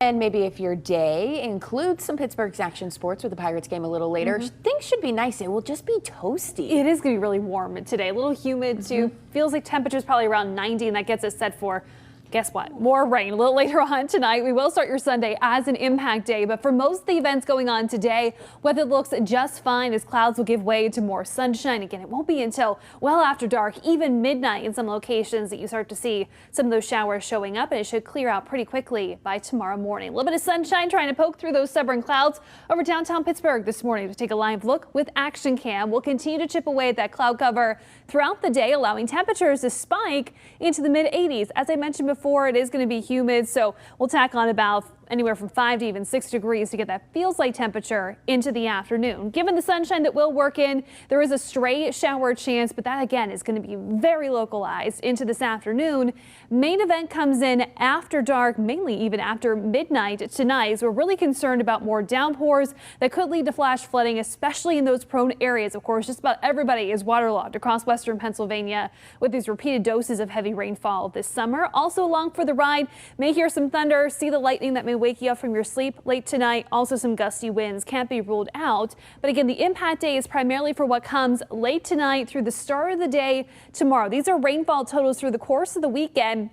And maybe if your day includes some Pittsburgh's action sports with the Pirates game a little later, things should be nice. It will just be toasty. It is going to be really warm today, a little humid too. Feels like temperatures probably around 90, and that gets us set for, guess what, more rain a little later on tonight. We will start your Sunday as an impact day, but for most of the events going on today, weather looks just fine as clouds will give way to more sunshine. Again, it won't be until well after dark, even midnight in some locations, that you start to see some of those showers showing up, and it should clear out pretty quickly by tomorrow morning. A little bit of sunshine trying to poke through those stubborn clouds over downtown Pittsburgh this morning. To take a live look with Action Cam, we'll continue to chip away at that cloud cover throughout the day, allowing temperatures to spike into the mid 80s. As I mentioned before, it is going to be humid, so we'll tack on about anywhere from 5 to even 6 degrees to get that feels like temperature into the afternoon. Given the sunshine that will work in, there is a stray shower chance, but that again is going to be very localized into this afternoon. Main event comes in after dark, mainly even after midnight tonight, as we're really concerned about more downpours that could lead to flash flooding, especially in those prone areas. Of course, just about everybody is waterlogged across western Pennsylvania with these repeated doses of heavy rainfall this summer. Also along for the ride, may hear some thunder, see the lightning that may wake you up from your sleep late tonight. Also some gusty winds can't be ruled out. But again, the impact day is primarily for what comes late tonight through the start of the day tomorrow. These are rainfall totals through the course of the weekend.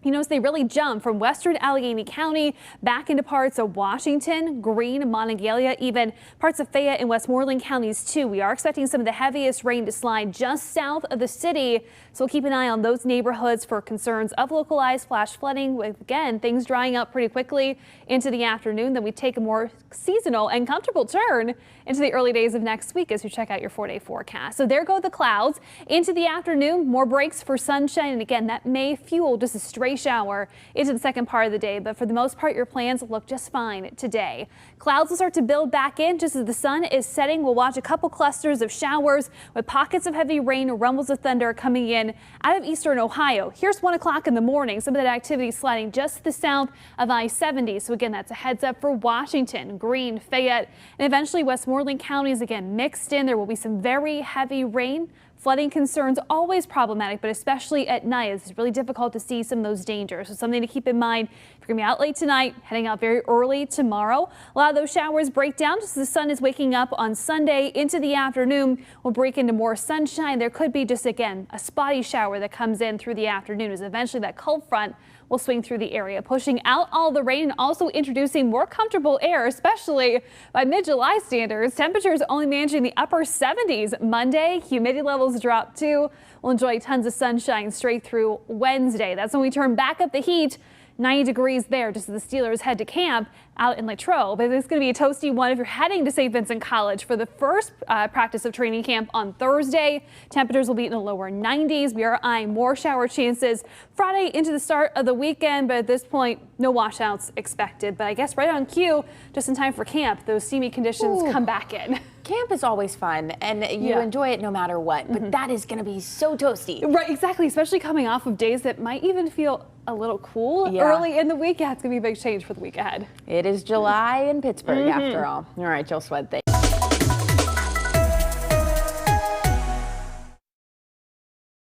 You notice they really jump from western Allegheny County back into parts of Washington, Greene, Monongalia, even parts of Fayette and Westmoreland counties too. We are expecting some of the heaviest rain to slide just south of the city, so we'll keep an eye on those neighborhoods for concerns of localized flash flooding. With again, things drying up pretty quickly into the afternoon. Then we take a more seasonal and comfortable turn into the early days of next week as we check out your 4-day forecast. So there go the clouds into the afternoon. More breaks for sunshine, and again, that may fuel just a stray shower into the second part of the day, but for the most part your plans look just fine today. Clouds will start to build back in just as the sun is setting. We'll watch a couple clusters of showers with pockets of heavy rain or rumbles of thunder coming in out of eastern Ohio. Here's 1 o'clock in the morning. Some of that activity sliding just to the south of I-70. So again, that's a heads up for Washington, Greene, Fayette, and eventually Westmoreland counties again mixed in. There will be some very heavy rain. Flooding concerns always problematic, but especially at night, it's really difficult to see some of those dangers. So something to keep in mind if you're going to be out late tonight, heading out very early tomorrow. A lot of those showers break down just as the sun is waking up on Sunday into the afternoon. We'll break into more sunshine. There could be just again a spotty shower that comes in through the afternoon as eventually that cold front will swing through the area, pushing out all the rain and also introducing more comfortable air, especially by mid-July standards. Temperatures only managing the upper 70s Monday. Humidity levels drop too. We'll enjoy tons of sunshine straight through Wednesday. That's when we turn back up the heat. 90 degrees there just as the Steelers head to camp out in Latrobe. But it's going to be a toasty one if you're heading to St. Vincent College for the first practice of training camp on Thursday. Temperatures will be in the lower 90s. We are eyeing more shower chances Friday into the start of the weekend, but at this point, no washouts expected. But I guess right on cue, just in time for camp, those steamy conditions come back in. Camp is always fun, and you enjoy it no matter what, but that is going to be so toasty. Right, exactly, especially coming off of days that might even feel a little cool early in the week. Yeah, it's going to be a big change for the week ahead. It is July in Pittsburgh after all. All right, Jill Swed, thanks.